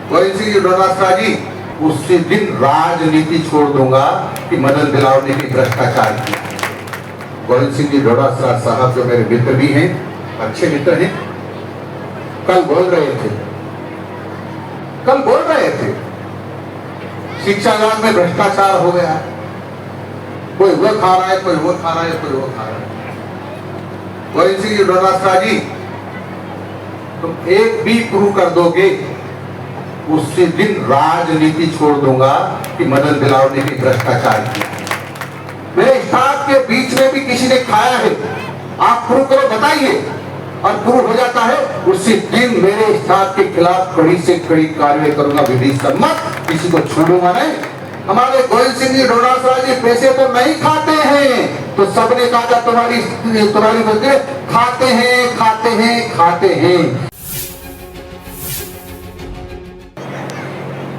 गोविंद सिंह जी डोटासरा जी, उसी दिन राजनीति छोड़ दूंगा कि मदन दिलावर ने भी भ्रष्टाचार किया। गोविंद सिंह जी डोटासरा साहब जो मेरे मित्र भी हैं, अच्छे मित्र हैं, कल बोल रहे थे शिक्षा विभाग में भ्रष्टाचार हो गया, कोई वो खा रहा है, कोई वो खा रहा है, कोई वो खा रहा है। गोविंद सिंह जी डोटासरा जी, तुम एक भी प्रूव कर दोगे, उसी दिन राजनीति छोड़ दूंगा कि मदन दिलावर ने भी भ्रष्टाचार किया। मेरे स्टाफ के बीच में भी किसी ने खाया है, आप प्रूव करो, बताइए, और प्रूव हो जाता है, उसी दिन मेरे स्टाफ के खिलाफ कड़ी से कड़ी कार्रवाई करूंगा, विधि सम्मत, किसी को छोड़ूंगा नहीं। हमारे गोविंद सिंह जी डोटासरा जी पैसे तो नहीं खाते हैं, तो सबने कहा तुम्हारी बदले खाते हैं।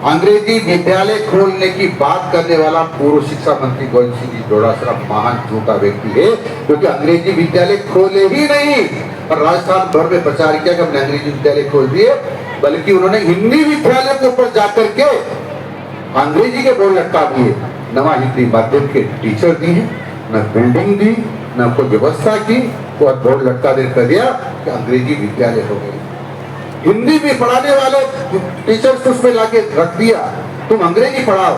अंग्रेजी विद्यालय खोलने की बात करने वाला पूर्व शिक्षा मंत्री गोविंद सिंह जी डोटासरा महान झूठा व्यक्ति है, क्योंकि अंग्रेजी विद्यालय खोले ही नहीं और राजस्थान भर में प्रचार किया कि हमने अंग्रेजी विद्यालय खोल दिए, बल्कि उन्होंने हिंदी विद्यालय के ऊपर जाकर के अंग्रेजी के बोर्ड लटका दिए। नवा हिंदी माध्यम के टीचर दी है, न बिल्डिंग दी, न कोई व्यवस्था की, वो बोर्ड लटका कर दिया कि अंग्रेजी विद्यालय हो गई। हिंदी भी पढ़ाने वाले टीचर्स उसमें लाके रख दिया, तुम अंग्रेजी पढ़ाओ।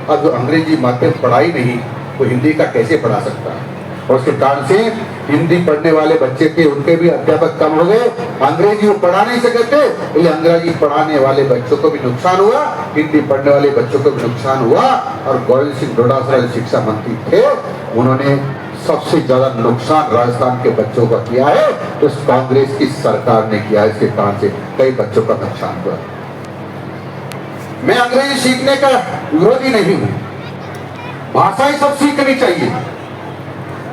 अब जो अंग्रेजी माध्यम पढ़ाई नहीं, वो हिंदी का कैसे पढ़ा सकता है? और उसके कारण से हिंदी पढ़ने वाले बच्चे थे, उनके भी अध्यापक कम हो गए, अंग्रेजी वो पढ़ा नहीं सके थे, इसलिए अंग्रेजी पढ़ाने वाले बच्चों को भी नुकसान हुआ, हिंदी पढ़ने वाले बच्चों को भी नुकसान हुआ। और गोविंद सिंह डोटासरा शिक्षा मंत्री थे, उन्होंने सबसे ज्यादा नुकसान राजस्थान के बच्चों का किया है, तो कांग्रेस की सरकार ने किया है। इसके कारण से कई बच्चों का नुकसान हुआ। मैं अंग्रेजी सीखने का विरोधी नहीं हूं, भाषा ही सब सीखनी चाहिए,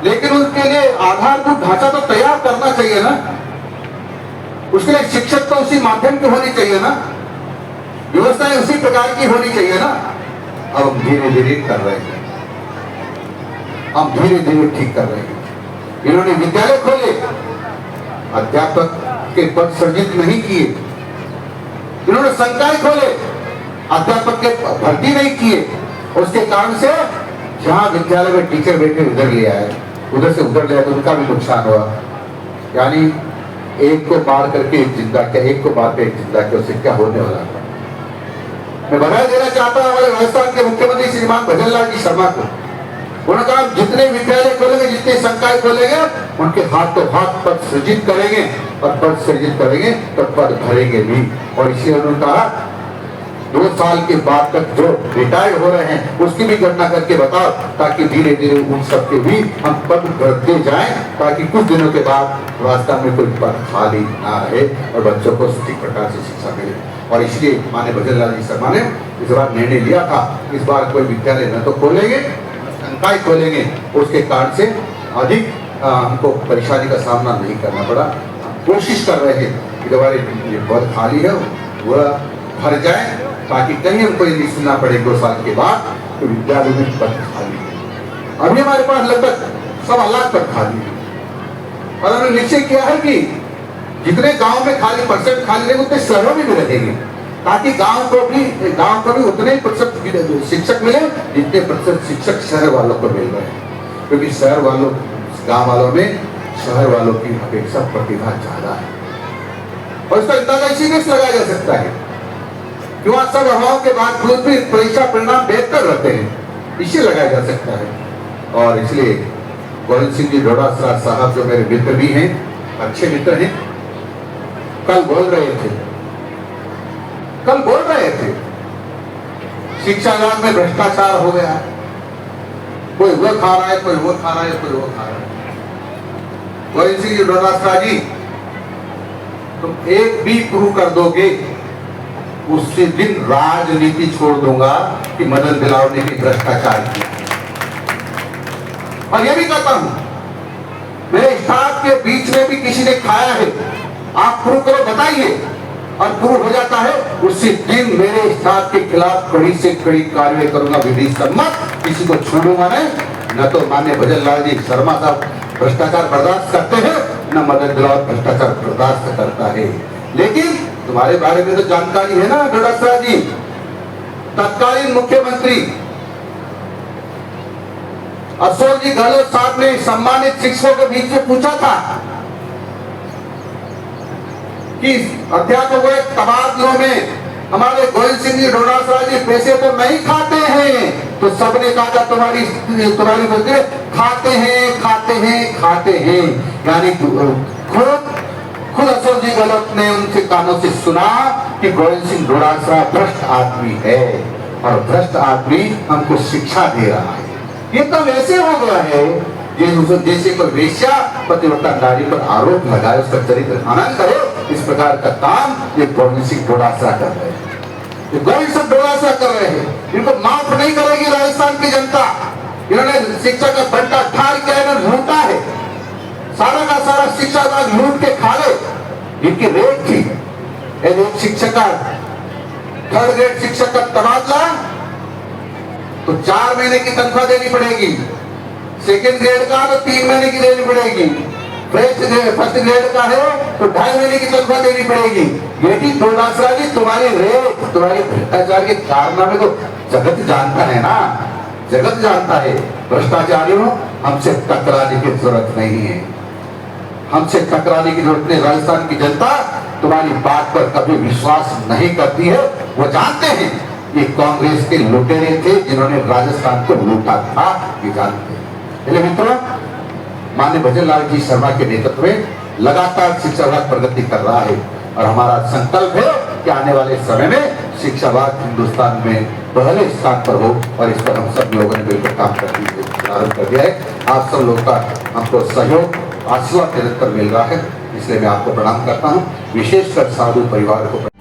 लेकिन उसके लिए आधारभूत ढांचा तो तैयार करना चाहिए ना। उसके लिए शिक्षक तो उसी माध्यम की होनी चाहिए ना, व्यवस्थाएं उसी प्रकार की होनी चाहिए ना। अब हम धीरे धीरे कर रहे हैं, हम धीरे धीरे ठीक कर रहे हैं। इन्होंने विद्यालय खोले, अध्यापक के पद सृजित नहीं किए। इन्होंने संकाय खोले, अध्यापक के भर्ती नहीं किए। उसके कारण से जहां विद्यालय में टीचर बैठे उधर ले आए, उधर से उधर ले आए, तो उनका भी नुकसान हुआ। यानी एक को मार करके एक जिंदा किया, एक को मार कर एक जिंदा किया, उससे क्या होने वाला था? मैं बधाई देना चाहता हूं हमारे राजस्थान के मुख्यमंत्री श्रीमान भजनलाल जी शर्मा को। उन्होंने कहा जितने विद्यालय खोलेंगे, जितने संकाय खोलेंगे, उनके हाथों हाथ पद सृजित करेंगे, और पद सृजित करेंगे तो पद भरेंगे भी। और इसी उन्होंने कहा 2 साल के बाद तक जो रिटायर्ड हो रहे हैं उसकी भी गणना करके बताओ, ताकि धीरे धीरे उन सबके भी हम पद भरते जाएं, ताकि कुछ दिनों के बाद राजस्थान में कोई पद खाली ना रहे और बच्चों को सही प्रकार से शिक्षा मिले। और इसलिए माननीय भजनलाल जी शर्मा ने इस बार निर्णय लिया था, इस बार कोई विद्यालय न तो खोलेंगे, संकाय खोलेंगे। उसके कारण से अधिक हमको परेशानी का सामना नहीं करना पड़ा। हम कोशिश कर रहे हैं कि हमारे ये पद खाली है वह भर जाए, ताकि कहीं हमको ये नहीं सुनना पड़े 2 साल के बाद तो विद्यालय में पद खाली है। अभी हमारे पास लगभग 1.25 लाख पद खाली है, और हमने निश्चय किया है कि जितने गांव में परसेंट खाली रहेंगे उतने शहरों में भी रहेंगे, ताकि गांव को भी उतने ही प्रतिशत शिक्षक मिले जितने प्रतिशत शिक्षक शहर वालों को मिल रहे हैं। क्योंकि शहर वालों, गांव वालों में शहर वालों की अपेक्षा प्रतिभा ज्यादा है। और इसका अंदाजा इसीलिए लगाया जा सकता है कि वहां सब अभाव के बावजूद भी परीक्षा परिणाम बेहतर रहते हैं, इसे लगाया जा सकता है। और इसलिए गोविंद सिंह जी डोटासरा साहब जो मेरे मित्र भी हैं, अच्छे मित्र हैं, कल बोल रहे थे शिक्षा विभाग में भ्रष्टाचार हो गया, कोई वो खा रहा है, कोई वो खा रहा है, कोई वो खा रहा है। गोविंद सिंह जी डोटासरा जी, तुम एक भी प्रूव कर दोगे, उसी दिन राजनीति छोड़ दूंगा कि मदन दिलावर ने भी भ्रष्टाचार किया। और यह भी कहता हूं, मेरे स्टाफ के बीच में भी किसी ने खाया है, आप प्रूव करो, बताइए, और प्रूव हो जाता है, उसी दिन मेरे स्टाफ के खिलाफ कड़ी से कड़ी कार्रवाई करूंगा, विधि सम्मत, किसी को छोड़ूंगा नहीं। न तो माननीय भजनलाल जी शर्मा साहब भ्रष्टाचार बर्दाश्त करते हैं, न मदन दिलावर भ्रष्टाचार बर्दाश्त करता है। लेकिन तुम्हारे बारे में तो जानकारी है ना डोटासरा जी, तत्कालीन मुख्यमंत्री अशोक जी गहलोत साहब ने सम्मानित शिक्षकों के बीच में पूछा था कि अध्यापकों के तबादलों में हमारे गोविंद सिंह जी डोटासरा जी पैसे तो नहीं खाते हैं, तो सबने कहा तुम्हारी खाते हैं। यानी खुद अशोक जी गहलोत ने उनके कानों से सुना कि गोविंद सिंह डोटासरा भ्रष्ट आदमी है और भ्रष्ट आदमी हमको शिक्षा दे रहा है। ये तो वैसे हो गया है जैसे कोई वेश्या पतिव्रता नारी पर आरोप लगाए, उसका चरित्र हनन करे, इस प्रकार का काम ये गोविंद सिंह डोटासरा कर रहे हैं। ये गोविंद सिंह डोटासरा कर रहे हैं, इनको माफ नहीं करेगी राजस्थान की जनता। इन्होंने शिक्षा का भंटा ठार किया, इन्होंने लूटा है, सारा का सारा शिक्षा विभाग लूट के खा ले। इनकी रेट थी, एक शिक्षक का 3rd ग्रेड शिक्षक का तबादला तो 4 महीने की तनख्वाह देनी पड़ेगी, 2nd ग्रेड का तो 3 महीने की देनी पड़ेगी, 1st ग्रेड का है तो 2.5 महीने की तनख्वाह देनी पड़ेगी। बेटी डोटासरा जी तुम्हारी रेट, तुम्हारे भ्रष्टाचार के कारनामे को जगत जानता है ना, जगत जानता है। भ्रष्टाचारियों, हमसे टकराने की जरूरत नहीं है, हमसे टकराने की जरूरत नहीं। राजस्थान की जनता तुम्हारी बात पर कभी विश्वास नहीं करती है, वो जानते हैं ये कांग्रेस के लुटेरे थे जिन्होंने राजस्थान को लूटा था, ये जानते हैं। मित्रों, माननीय भजन लाल जी शर्मा के नेतृत्व में लगातार शिक्षा विभाग प्रगति कर रहा है और हमारा संकल्प है कि आने वाले समय में शिक्षा विभाग हिंदुस्तान में पहले स्थान पर हो और इस पर हम सब लोगों ने मिलकर काम करने प्रारंभ कर दिया है। आप सब लोगों का हमको सहयोग आशीर्वाद निरंतर मिल रहा है, इसलिए मैं आपको प्रणाम करता हूँ, विशेषकर साधु परिवार को।